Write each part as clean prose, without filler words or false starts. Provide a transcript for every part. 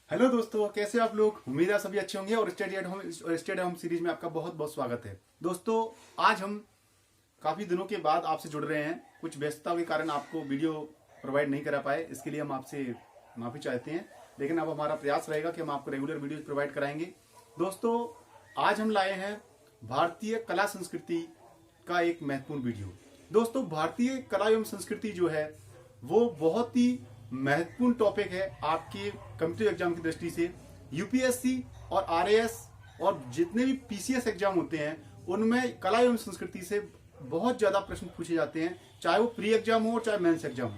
Hello दोस्तों, कैसे आप लोग। उम्मीद है सभी अच्छे होंगे और स्टडी एट होम सीरीज में आपका बहुत बहुत स्वागत है। दोस्तों, आज हम काफी दिनों के बाद आपसे जुड़ रहे हैं। कुछ व्यस्तता के कारण आपको वीडियो प्रोवाइड नहीं करा पाए, इसके लिए हम आपसे माफी चाहते हैं। लेकिन अब हमारा प्रयास रहेगा कि हम आपको रेगुलर वीडियोज प्रोवाइड कराएंगे। दोस्तों, आज हम लाए हैं भारतीय कला संस्कृति का एक महत्वपूर्ण वीडियो। दोस्तों, भारतीय कला एवं संस्कृति जो है वो बहुत ही महत्वपूर्ण टॉपिक है आपके कॉम्पिटिटिव एग्जाम की दृष्टि से। यूपीएससी और आरएएस और जितने भी पीसीएस एग्जाम होते हैं उनमें कला एवं संस्कृति से बहुत ज्यादा प्रश्न पूछे जाते हैं, चाहे वो प्री एग्जाम हो और चाहे मेंस एग्जाम हो।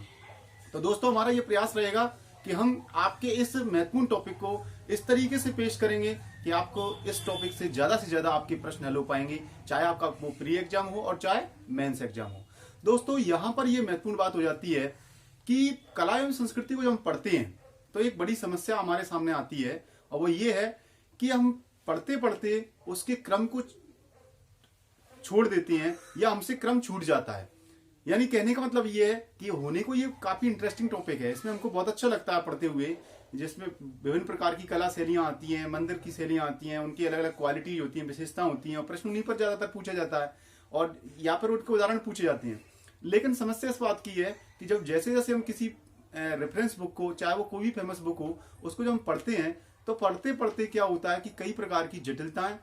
तो दोस्तों, हमारा ये प्रयास रहेगा कि हम आपके इस महत्वपूर्ण टॉपिक को इस तरीके से पेश करेंगे कि आपको इस टॉपिक से ज्यादा आपके प्रश्न हल हो पाएंगे, चाहे आपका वो प्री एग्जाम हो और चाहे मेंस एग्जाम हो। दोस्तों, यहां पर यह महत्वपूर्ण बात हो जाती है कि कला एवं संस्कृति को जब हम पढ़ते हैं तो एक बड़ी समस्या हमारे सामने आती है, और वो ये है कि हम पढ़ते पढ़ते उसके क्रम को छोड़ देते हैं या हमसे क्रम छूट जाता है। यानी कहने का मतलब ये है कि होने को ये काफी इंटरेस्टिंग टॉपिक है, इसमें हमको बहुत अच्छा लगता है पढ़ते हुए, जिसमें विभिन्न प्रकार की कला शैलियां आती हैं, मंदिर की शैलियां आती हैं, उनकी अलग अलग क्वालिटी होती हैं, विशेषता होती हैं, और प्रश्न उन्हीं पर ज्यादातर पूछा जाता है और या पर उनके उदाहरण पूछे जाते हैं। लेकिन समस्या इस बात की है कि जब जैसे जैसे हम किसी रेफरेंस बुक को, चाहे वो कोई भी फेमस बुक हो, उसको जब हम पढ़ते हैं तो पढ़ते पढ़ते क्या होता है कि कई प्रकार की जटिलताएं,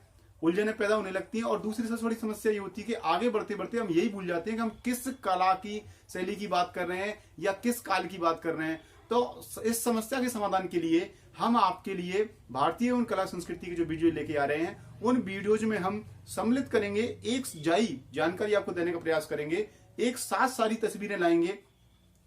उलझनें पैदा होने लगती हैं। और दूसरी सबसे बड़ी समस्या ये होती है कि आगे बढ़ते बढ़ते हम यही भूल जाते हैं कि हम किस कला की शैली की बात कर रहे हैं या किस काल की बात कर रहे हैं। तो इस समस्या के समाधान के लिए हम आपके लिए भारतीय उन कला संस्कृति की जो वीडियो लेके आ रहे हैं, उन वीडियोज में हम सम्मिलित करेंगे, एक जाई जानकारी आपको देने का प्रयास करेंगे, एक साथ सारी तस्वीरें लाएंगे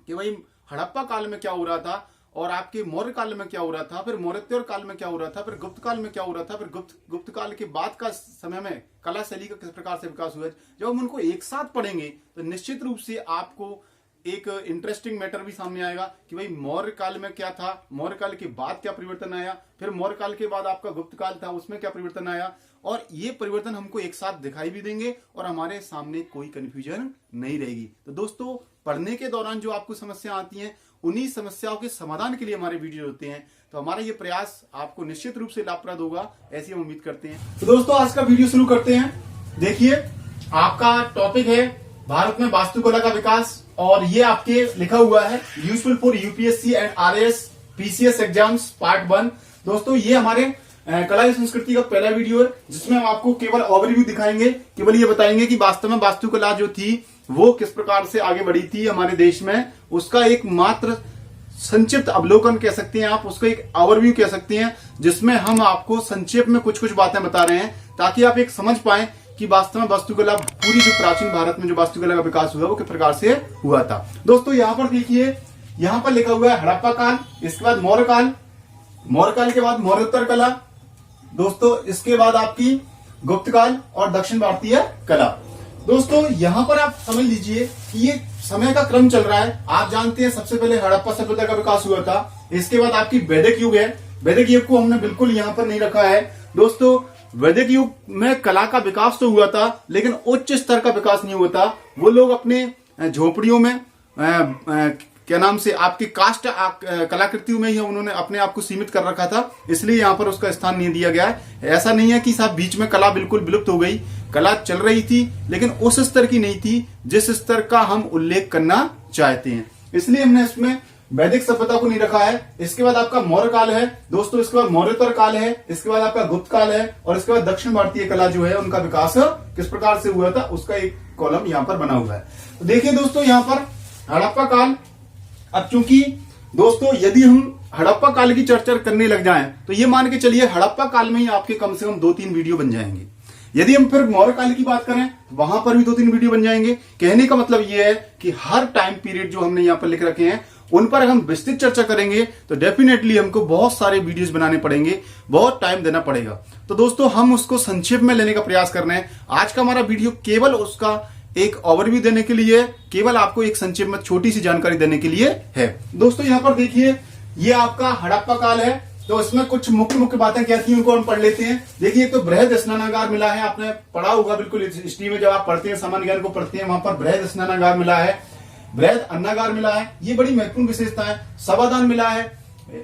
कि भाई हड़प्पा काल में क्या हो रहा था और आपके मौर्य काल में क्या हो रहा था, फिर मौर्योत्तर काल में क्या हो रहा था, फिर गुप्त काल में क्या हो रहा था, फिर गुप्त काल के बाद का समय में कला शैली का किस प्रकार से विकास हुआ। जब हम उनको एक साथ पढ़ेंगे तो निश्चित रूप से आपको एक इंटरेस्टिंग मैटर भी सामने आएगा कि भाई मौर्य काल में क्या था, मौर्य काल के बाद क्या परिवर्तन आया, फिर मौर्य काल के बाद आपका गुप्त काल था, उसमें क्या परिवर्तन आया, और ये परिवर्तन हमको एक साथ दिखाई भी देंगे और हमारे सामने कोई कंफ्यूजन नहीं रहेगी। तो दोस्तों, पढ़ने के दौरान जो आपको समस्या आती हैं, उन्हीं समस्याओं के समाधान के लिए हमारे वीडियो होते हैं। तो हमारा ये प्रयास आपको निश्चित रूप से लाभप्रद होगा, ऐसी हम उम्मीद करते हैं। तो दोस्तों, आज का वीडियो शुरू करते हैं। देखिए, आपका टॉपिक है भारत में वास्तुकला का विकास, और ये आपके लिखा हुआ है useful for UPSC and RAS PCS exams part 1। दोस्तों, ये हमारे कला एवं संस्कृति का पहला वीडियो है, जिसमें हम आपको केवल ओवरव्यू दिखाएंगे, केवल ये बताएंगे कि वास्तव में वास्तुकला जो थी वो किस प्रकार से आगे बढ़ी थी हमारे देश में, उसका एक मात्र संक्षिप्त अवलोकन कह सकते हैं आप, उसको एक ओवरव्यू कह सकते हैं, जिसमें हम आपको संक्षेप में कुछ कुछ बातें बता रहे हैं ताकि आप एक समझ पाएं कि वास्तव में वास्तुकला, पूरी जो प्राचीन भारत में जो वास्तुकला का विकास हुआ वो किस प्रकार से हुआ था। दोस्तों, यहाँ पर देखिए, यहाँ पर लिखा हुआ है हड़प्पा काल, इसके बाद मौर्य काल, मौर्य काल के बाद मौर्योत्तर कला, दोस्तों इसके बाद आपकी गुप्त काल और दक्षिण भारतीय कला। दोस्तों, यहाँ पर आप समझ लीजिए कि ये समय का क्रम चल रहा है। आप जानते हैं सबसे पहले हड़प्पा सभ्यता का विकास हुआ था, इसके बाद आपकी वैदिक युग है। वैदिक युग को हमने बिल्कुल यहाँ पर नहीं रखा है। दोस्तों, वैदिक युग में कला का विकास तो हुआ था, लेकिन उच्च स्तर का विकास नहीं हुआ था। वो लोग अपने झोपड़ियों में क्या नाम से आपकी कास्ट कलाकृतियों में ही उन्होंने अपने आप को सीमित कर रखा था, इसलिए यहाँ पर उसका स्थान नहीं दिया गया है। ऐसा नहीं है कि साहब बीच में कला बिल्कुल विलुप्त हो गई, कला चल रही थी, लेकिन उस स्तर की नहीं थी जिस स्तर का हम उल्लेख करना चाहते हैं, इसलिए हमने इसमें वैदिक सभ्यता को नहीं रखा है। इसके बाद आपका मौर्य काल है दोस्तों, इसके बाद मौर्योत्तर काल है, इसके बाद आपका गुप्त काल है, और इसके बाद दक्षिण भारतीय कला जो है उनका विकास किस प्रकार से हुआ था उसका एक कॉलम यहाँ पर बना हुआ है। तो देखिए दोस्तों, यहाँ पर हड़प्पा काल, अब चूंकि दोस्तों यदि हम हड़प्पा काल की चर्चा करने लग जाएं तो ये मान के चलिए हड़प्पा काल में ही आपके कम से कम 2-3 वीडियो बन जाएंगे। यदि हम फिर मौर्य काल की बात करें वहां पर भी 2-3 वीडियो बन जाएंगे। कहने का मतलब ये है कि हर टाइम पीरियड जो हमने यहाँ पर लिख रखे हैं उन पर हम विस्तृत चर्चा करेंगे तो डेफिनेटली हमको बहुत सारे वीडियोस बनाने पड़ेंगे, बहुत टाइम देना पड़ेगा। तो दोस्तों, हम उसको संक्षेप में लेने का प्रयास कर रहे हैं। आज का हमारा वीडियो केवल उसका एक ओवरव्यू देने के लिए, केवल आपको एक संक्षेप में छोटी सी जानकारी देने के लिए है। दोस्तों, यहाँ पर देखिए, ये आपका हड़प्पा काल है, तो इसमें कुछ मुख्य मुख्य बातें क्या थी उनको हम पढ़ लेते हैं। देखिए, एक तो बृहद स्नानागार मिला है, आपने पढ़ा होगा बिल्कुल हिस्ट्री में, जब आप पढ़ते हैं सामान्य ज्ञान को पढ़ते हैं, वहां पर बृहद स्नानागार मिला है, बृहद अन्नागार मिला है, ये बड़ी महत्वपूर्ण विशेषता है। सभादान मिला है,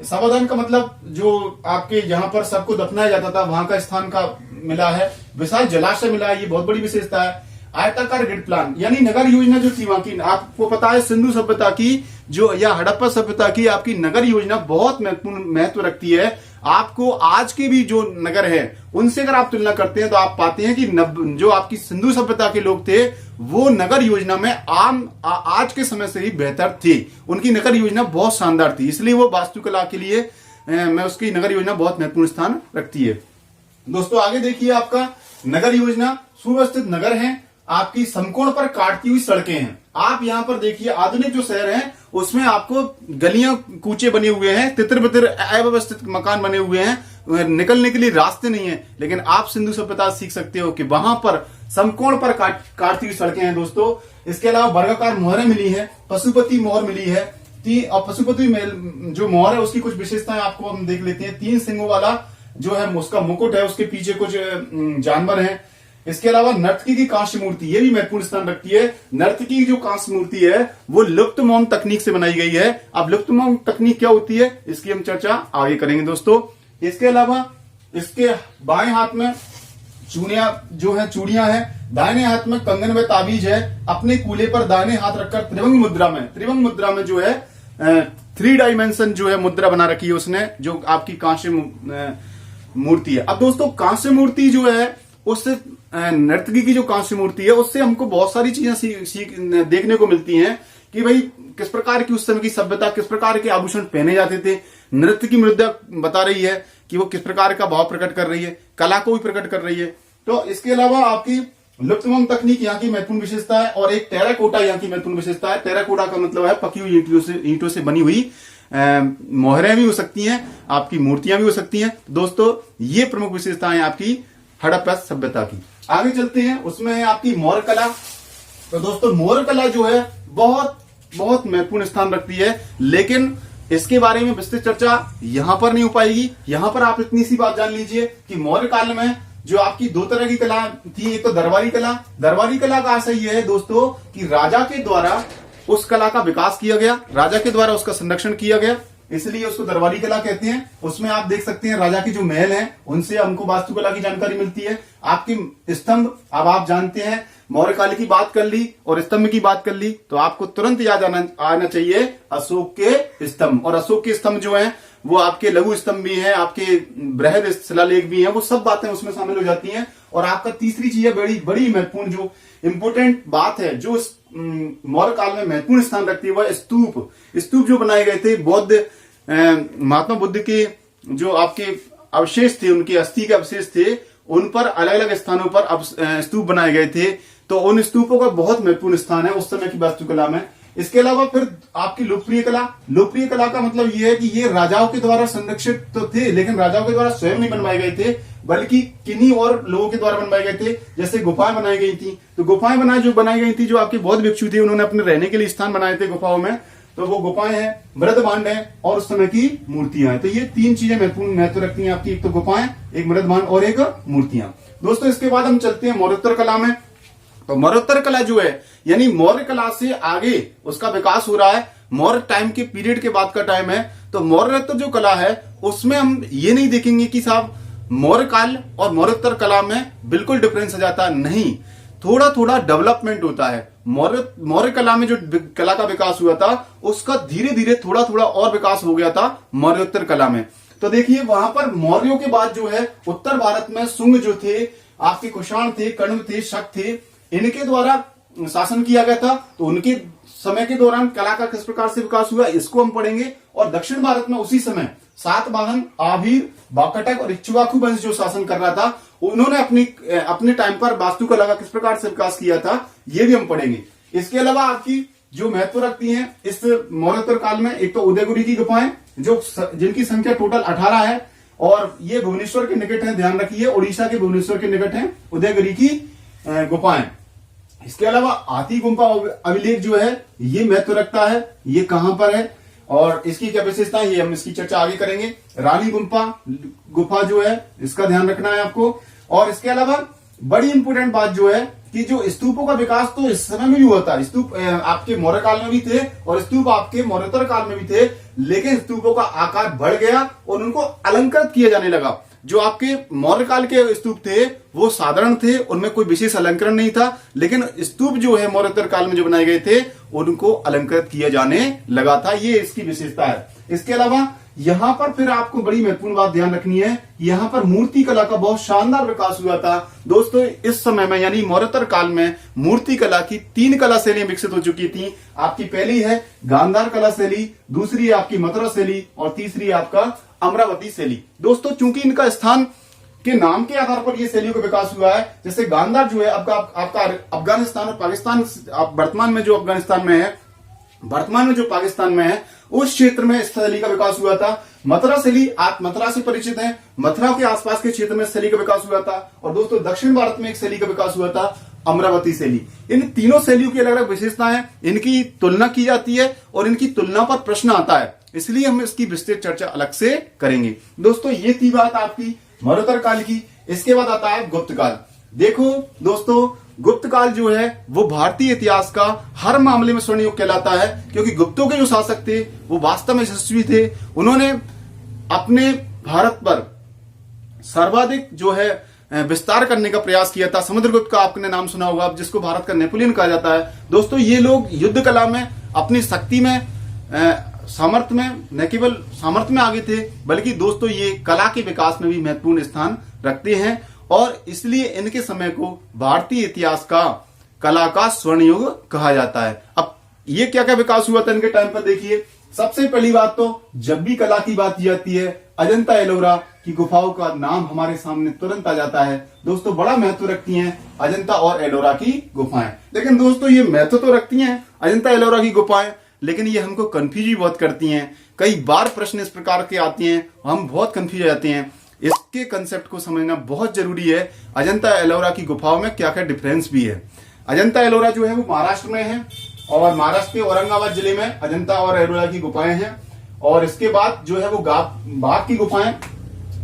सावधान का मतलब जो आपके जहां पर सबको दफनाया जाता था वहां का स्थान का मिला है। विशाल जलाशय मिला है, ये बहुत बड़ी विशेषता है। आयताकार ग्रिड प्लान यानी नगर योजना जो थी वहां की, आपको पता है सिंधु सभ्यता की जो या हड़प्पा सभ्यता की आपकी नगर योजना बहुत महत्वपूर्ण महत्व रखती है। आपको आज के भी जो नगर है उनसे अगर आप तुलना करते हैं तो आप पाते हैं कि जो आपकी सिंधु सभ्यता के लोग थे वो नगर योजना में आज के समय से ही बेहतर थे। उनकी नगर योजना बहुत शानदार थी, इसलिए वो वास्तुकला के लिए मैं उसकी नगर योजना बहुत महत्वपूर्ण स्थान रखती है। दोस्तों आगे देखिए, आपका नगर योजना सुव्यवस्थित नगर है, आपकी समकोण पर काटती हुई सड़कें हैं। आप यहां पर देखिए आधुनिक जो शहर है उसमें आपको गलियां कूचे बने हुए हैं, तितर बितर अव्यवस्थित मकान बने हुए हैं, निकलने के लिए रास्ते नहीं है। लेकिन आप सिंधु सभ्यता सीख सकते हो कि वहां पर समकोण पर काटती हुई सड़कें हैं दोस्तों। इसके अलावा वर्गाकार मोहरें मिली है, पशुपति मोहर मिली है। और पशुपति जो मोहर है उसकी कुछ विशेषताएं आपको हम देख लेते हैं। 3 सिंगों वाला जो है उसका मुकुट है, उसके पीछे कुछ जानवर हैं। इसके अलावा नर्तकी की कांस्य मूर्ति, ये भी महत्वपूर्ण स्थान रखती है। नर्तकी की जो कांस्य मूर्ति है वो लुप्त मौन तकनीक से बनाई गई है। अब लुप्त मौन तकनीक क्या होती है इसकी हम चर्चा आगे करेंगे दोस्तों। इसके अलावा इसके बाएं हाथ में चूड़ियां हैं, दाहिने हाथ में कंगन व ताबीज है। अपने कूल्हे पर दाहिने हाथ रखकर त्रिभंग मुद्रा में जो है 3 डायमेंशन जो है मुद्रा बना रखी है उसने, जो आपकी कांस्य मूर्ति है। अब दोस्तों कांस्य मूर्ति जो है उससे नर्तकी की जो कांस्य मूर्ति है उससे हमको बहुत सारी चीजें देखने को मिलती हैं कि भाई किस प्रकार की उस समय की सभ्यता, किस प्रकार के आभूषण पहने जाते थे। नृत्य की मुद्रा बता रही है कि वो किस प्रकार का भाव प्रकट कर रही है, कला को भी प्रकट कर रही है। तो इसके अलावा आपकी लुप्तमोम तकनीक यहाँ की महत्वपूर्ण विशेषता है और एक टेराकोटा यहाँ की महत्वपूर्ण विशेषता है। टेराकोटा का मतलब है पकी हुई ईंटों से बनी हुई मोहरें भी हो सकती हैं, आपकी मूर्तियां भी हो सकती हैं। दोस्तों ये प्रमुख विशेषताएं आपकी हड़प्पा सभ्यता की। आगे चलते हैं, उसमें है आपकी मौर्य कला। तो दोस्तों मौर्य कला जो है बहुत बहुत महत्वपूर्ण स्थान रखती है, लेकिन इसके बारे में विस्तृत चर्चा यहां पर नहीं हो पाएगी। यहां पर आप इतनी सी बात जान लीजिए कि मौर्य काल में जो आपकी 2 तरह की कला थी, एक तो दरबारी कला। दरबारी कला का आशय यह है दोस्तों कि राजा के द्वारा उस कला का विकास किया गया, राजा के द्वारा उसका संरक्षण किया गया, इसलिए उसको दरबारी कला कहते हैं। उसमें आप देख सकते हैं राजा की जो महल है उनसे हमको वास्तुकला की जानकारी मिलती है। आपकी स्तंभ, अब आप जानते हैं मौर्य काल की बात कर ली और स्तंभ की बात कर ली तो आपको तुरंत याद आना चाहिए अशोक के स्तंभ। और अशोक के स्तंभ जो है वो आपके लघु स्तंभ भी हैं, आपके बृहद शिलालेख भी हैं, वो सब बातें उसमें शामिल हो जाती हैं। और आपका तीसरी चीज है बड़ी बड़ी महत्वपूर्ण जो इंपोर्टेंट बात है जो मौर्य काल में महत्वपूर्ण स्थान रखती है वह स्तूप। स्तूप जो बनाए गए थे बौद्ध महात्मा बुद्ध के जो आपके अवशेष थे, उनके अस्थि के अवशेष थे, उन पर अलग अलग स्थानों पर अब स्तूप बनाए गए थे। तो उन स्तूपों का बहुत महत्वपूर्ण स्थान है उस समय की वास्तुकला में। इसके अलावा फिर आपकी लोकप्रिय कला का मतलब ये है कि ये राजाओं के द्वारा संरक्षित तो थे, लेकिन राजाओं के द्वारा स्वयं नहीं बनवाए गए थे, बल्कि किन्हीं और लोगों के द्वारा बनवाए गए थे। जैसे गुफाएं बनाई गई थी, तो गुफाएं बनाई गई थी जो आपके बौद्ध भिक्षु थे, उन्होंने अपने रहने के लिए स्थान बनाए थे गुफाओं में। तो वो गुफाएं हैं, मृद भांड है और उस समय की मूर्तियां हैं। तो ये 3 चीजें महत्वपूर्ण महत्व रखती हैं आपकी, एक तो गुफाएं, एक मृद भांड और एक मूर्तियां। दोस्तों इसके बाद हम चलते हैं मौर्योत्तर कला में। तो मौर्योत्तर कला जो है यानी मौर्य कला से आगे उसका विकास हो रहा है, मौर्य टाइम के पीरियड के बाद का टाइम है। तो मौर्योत्तर जो कला है उसमें हम ये नहीं देखेंगे कि साहब मौर्य काल और मौर्योत्तर कला में बिल्कुल डिफरेंस आ जाता, नहीं, थोड़ा थोड़ा डेवलपमेंट होता है। मौर्य कला में जो कला का विकास हुआ था उसका धीरे धीरे थोड़ा थोड़ा और विकास हो गया था मौर्योत्तर कला में। तो देखिए वहां पर मौर्यों के बाद जो है उत्तर भारत में शुंग जो थे, आपके कुषाण थे, कण्व थे, शक थे, इनके द्वारा शासन किया गया था। तो उनके समय के दौरान कला का किस प्रकार से विकास हुआ इसको हम पढ़ेंगे। और दक्षिण भारत में उसी समय सातवाहन, आभीर, वाकाटक और इक्ष्वाकु वंश जो शासन कर रहा था, उन्होंने अपने टाइम पर वास्तुकला का किस प्रकार से विकास किया था ये भी हम पढ़ेंगे। इसके अलावा आपकी जो महत्व रखती हैं इस मौर्योत्तर काल में, एक तो उदयगिरी की गुफाएं जिनकी संख्या टोटल 18 है और ये भुवनेश्वर के निकट है, ध्यान रखिए, उड़ीसा के भुवनेश्वर के निकट है उदयगिरी की गुफाएं। इसके अलावा हाथी गुम्फा अभिलेख जो है ये महत्व रखता है, ये कहां पर है और इसकी क्या विशेषता है ये हम इसकी चर्चा आगे करेंगे। रानी गुफा जो है इसका ध्यान रखना है आपको। और इसके अलावा बड़ी इंपोर्टेंट बात जो है कि जो स्तूपों का विकास तो इस समय में भी हुआ था, स्तूप आपके मौर्य काल में भी थे और स्तूप आपके मौर्योत्तर काल में भी थे, लेकिन स्तूपों का आकार बढ़ गया और उनको अलंकृत किया जाने लगा। जो आपके मौर्य काल के स्तूप थे वो साधारण थे, उनमें कोई विशेष अलंकरण नहीं था, लेकिन स्तूप जो है मौर्योत्तर काल में जो बनाए गए थे उनको अलंकृत किया जाने लगा था। ये इसकी विशेषता है। इसके अलावा यहां पर फिर आपको बड़ी महत्वपूर्ण बात ध्यान रखनी है, यहां पर मूर्ति कला का बहुत शानदार विकास हुआ था। दोस्तों इस समय में यानी मौर्योत्तर काल में मूर्ति कला की 3 कला शैलियां विकसित हो चुकी थी। आपकी पहली है गांधार कला शैली, दूसरी है आपकी मथुरा शैली और तीसरी है आपका अमरावती शैली। दोस्तों चूंकि इनका स्थान के नाम के आधार पर ये शैलियों का विकास हुआ है, जैसे गांधार जो है आपका अफगानिस्तान और पाकिस्तान, वर्तमान में जो अफगानिस्तान में है, वर्तमान में जो पाकिस्तान में है, उस क्षेत्र में इस शैली का विकास हुआ था। मथुरा शैली, आप मथुरा से परिचित हैं, मथुरा के आसपास के क्षेत्र में शैली का विकास हुआ था। और दोस्तों दक्षिण भारत में एक शैली का विकास हुआ था, अमरावती शैली। इन तीनों शैलियों की अलग अलग विशेषताएं हैं, इनकी तुलना की जाती है और इनकी तुलना पर प्रश्न आता है, इसलिए हम इसकी विस्तृत चर्चा अलग से करेंगे। दोस्तों ये थी बात आपकी मौर्योत्तर काल की। इसके बाद आता है गुप्त काल। देखो दोस्तों गुप्त काल जो है वो भारतीय इतिहास का हर मामले में स्वर्ण युग कहलाता है, क्योंकि गुप्तों के जो शासक थे वो वास्तव में यशस्वी थे। उन्होंने अपने भारत पर सर्वाधिक जो है विस्तार करने का प्रयास किया था। समुद्रगुप्त का आपने नाम सुना होगा, जिसको भारत का नेपोलियन कहा जाता है। दोस्तों ये लोग युद्ध कला में अपनी शक्ति में, सामर्थ्य में, न केवल सामर्थ्य में आगे थे, बल्कि दोस्तों ये कला के विकास में भी महत्वपूर्ण स्थान रखते हैं और इसलिए इनके समय को भारतीय इतिहास का कला का स्वर्ण युग कहा जाता है। अब ये क्या क्या विकास हुआ था इनके टाइम पर देखिए। सबसे पहली बात तो जब भी कला की बात की जाती है, अजंता एलोरा की गुफाओं का नाम हमारे सामने तुरंत आ जाता है। दोस्तों बड़ा महत्व रखती हैं अजंता और एलोरा की गुफाएं। लेकिन दोस्तों ये महत्व तो रखती हैं अजंता एलोरा की गुफाएं, लेकिन ये हमको कंफ्यूज भी बहुत करती हैं। कई बार प्रश्न इस प्रकार के आते हैं, हम बहुत कंफ्यूज हो जाते हैं। इसके कंसेप्ट को समझना बहुत जरूरी है। अजंता एलोरा की गुफाओं में क्या क्या डिफरेंस भी है। अजंता एलोरा जो है वो महाराष्ट्र में है और महाराष्ट्र के औरंगाबाद जिले में अजंता और एलोरा की गुफाएं हैं। और इसके बाद जो है वो बाघ की गुफाएं।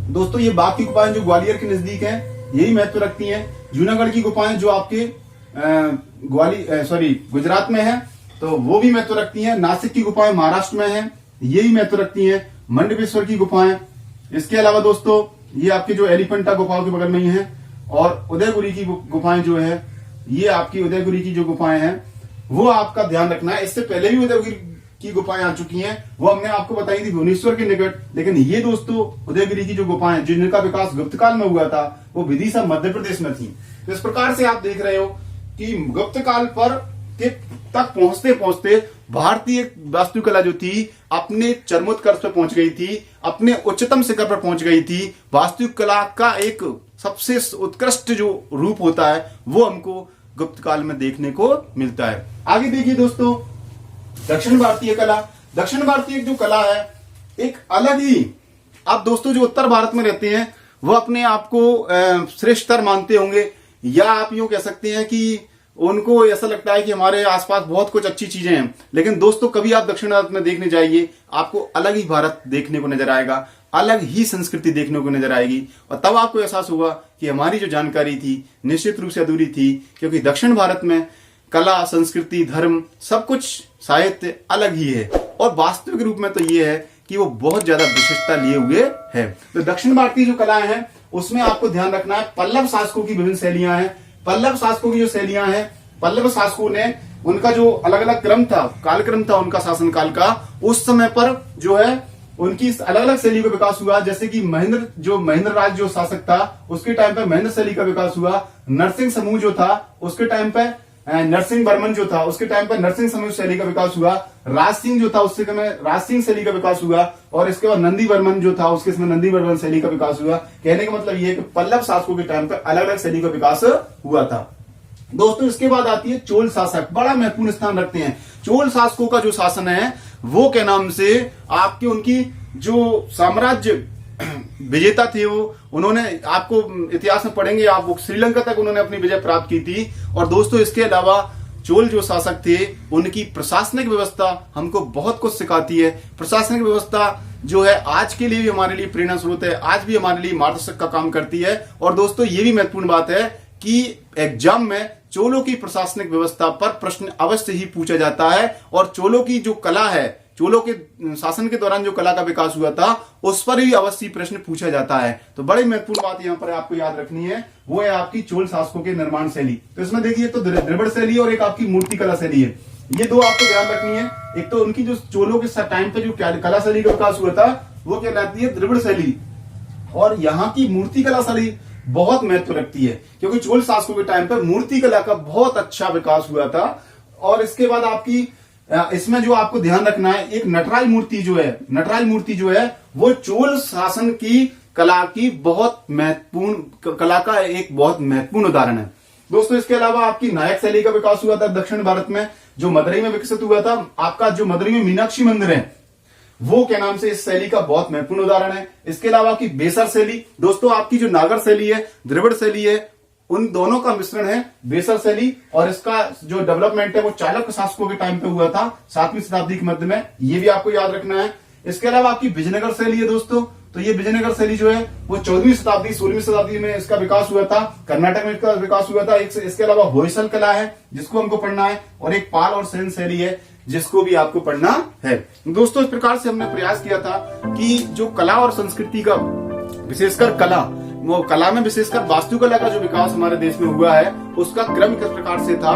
दोस्तों ये बाघ की गुफाएं जो ग्वालियर के नजदीक है, यही महत्व रखती हैं। जूनागढ़ की गुफाएं जो आपके गुजरात में है, तो वो भी महत्व रखती हैं। नासिक की गुफाएं महाराष्ट्र में है, यही महत्व रखती हैं। मंडपेश्वर की गुफाएं। इसके अलावा दोस्तों ये आपके जो एलिफेंटा गुफाओं के बगल में ही है। और उदयपुरी की गुफाएं जो है, ये आपकी उदयपुरी की जो गुफाएं हैं वो आपका ध्यान रखना है। इससे पहले भी उदयपुरी की गुफाएं आ चुकी हैं, वो हमने आपको बताई थी भुवनेश्वर के निकट। लेकिन ये दोस्तों उदयगिरी की जो गुफाएं जिनका विकास गुप्त काल में हुआ था, वो विदिशा मध्य प्रदेश में थी। तो इस प्रकार से आप देख रहे हो कि गुप्त काल पर तक पहुंचते पहुंचते भारतीय वास्तुकला जो थी अपने चरमोत्कर्ष पर पहुंच गई थी, अपने उच्चतम शिखर पर पहुंच गई थी। वास्तुकला का एक सबसे उत्कृष्ट जो रूप होता है वो हमको गुप्त काल में देखने को मिलता है। आगे देखिए दोस्तों दक्षिण भारतीय कला। दक्षिण भारतीय जो कला है एक अलग ही, आप दोस्तों जो उत्तर भारत में रहते हैं वो अपने आप को श्रेष्ठतर मानते होंगे, या आप यूं कह सकते हैं कि उनको ऐसा लगता है कि हमारे आसपास बहुत कुछ अच्छी चीजें हैं। लेकिन दोस्तों कभी आप दक्षिण भारत में देखने जाइए, आपको अलग ही भारत देखने को नजर आएगा, अलग ही संस्कृति देखने को नजर आएगी। और तब आपको एहसास होगा कि हमारी जो जानकारी थी निश्चित रूप से अधूरी थी, क्योंकि दक्षिण भारत में कला, संस्कृति, धर्म, सब कुछ साहित्य अलग ही है। और वास्तविक रूप में तो ये है कि वो बहुत ज्यादा विशिष्टता लिए हुए है। तो दक्षिण भारतीय जो कलाएं हैं उसमें आपको ध्यान रखना है पल्लव शासकों की विभिन्न शैलियां हैं। पल्लव शासकों की जो शैलियां हैं, पल्लव शासकों ने उनका जो अलग अलग क्रम था, कालक्रम था उनका शासन काल का, उस समय पर जो है उनकी अलग अलग शैली का विकास हुआ। जैसे कि महेंद्र राज जो शासक था उसके टाइम पे महेंद्र शैली का विकास हुआ। नरसिंह समूह जो था उसके टाइम पे नरसिंह वर्मन जो था उसके टाइम पर नरसिंह समूह शैली का विकास हुआ। राज सिंह जो था उसके समय राज सिंह शैली का विकास हुआ। और इसके बाद नंदी वर्मन जो था उसके समय नंदी वर्मन शैली का विकास हुआ। कहने का मतलब ये है कि पल्लव शासकों के टाइम पर अलग अलग शैली का विकास हुआ था। दोस्तों इसके बाद आती है चोल शासक, बड़ा महत्वपूर्ण स्थान रखते हैं। चोल शासकों का जो शासन है वो के नाम से आपके उनकी जो साम्राज्य विजेता थे वो, उन्होंने आपको इतिहास में पढ़ेंगे आप, वो श्रीलंका तक उन्होंने अपनी विजय प्राप्त की थी। और दोस्तों इसके अलावा चोल जो शासक थे उनकी प्रशासनिक व्यवस्था हमको बहुत कुछ सिखाती है। प्रशासनिक व्यवस्था जो है आज के लिए भी हमारे लिए प्रेरणा स्रोत है, आज भी हमारे लिए मार्गदर्शक का काम करती है। और दोस्तों ये भी महत्वपूर्ण बात है कि एग्जाम में चोलों की प्रशासनिक व्यवस्था पर प्रश्न अवश्य ही पूछा जाता है और चोलों की जो कला है, चोलों के शासन के दौरान जो कला का विकास हुआ था उस पर भी अवश्य प्रश्न पूछा जाता है। तो बड़ी महत्वपूर्ण बात यहाँ पर आपको याद रखनी है, वो है आपकी चोल शासकों के निर्माण शैली। तो इसमें देखिए तो द्रविड़ शैली और एक आपकी मूर्ति कला शैली है, ये दो आपको ध्यान रखनी है। एक तो उनकी जो चोलों के टाइम पे जो कला शैली का विकास हुआ था वो कहलाती है द्रविड़ शैली, और यहाँ की मूर्ति कला शैली बहुत महत्व रखती है क्योंकि चोल शासकों के टाइम पर मूर्ति कला का बहुत अच्छा विकास हुआ था। और इसके बाद आपकी इसमें जो आपको ध्यान रखना है, एक नटराज मूर्ति जो है वो चोल शासन की कला की बहुत महत्वपूर्ण कला का एक बहुत महत्वपूर्ण उदाहरण है दोस्तों। इसके अलावा आपकी नायक शैली का विकास हुआ था दक्षिण भारत में, जो मदुरई में विकसित हुआ था। आपका जो मदुरई में मीनाक्षी मंदिर है वो क्या नाम से इस शैली का बहुत महत्वपूर्ण उदाहरण है। इसके अलावा आपकी बेसर शैली, दोस्तों आपकी जो नागर शैली है, द्रविड़ शैली है, उन दोनों का मिश्रण है बेसर शैली, और इसका जो डेवलपमेंट है वो चालुक्य शासकों के टाइम पे हुआ था 7वीं शताब्दी के मध्य में, ये भी आपको याद रखना है। इसके अलावा आपकी विजयनगर शैली है दोस्तों, तो ये विजयनगर शैली जो है वो 14वीं शताब्दी 16वीं शताब्दी में इसका विकास हुआ था, कर्नाटक में इसका विकास हुआ था। इसके अलावा होयसल कला है जिसको हमको पढ़ना है, और एक पाल और सेन शैली है जिसको भी आपको पढ़ना है। दोस्तों इस प्रकार से हमने प्रयास किया था कि जो कला और संस्कृति का विशेषकर कला में विशेषकर वास्तुकला का जो विकास हमारे देश में हुआ है उसका क्रम किस प्रकार से था।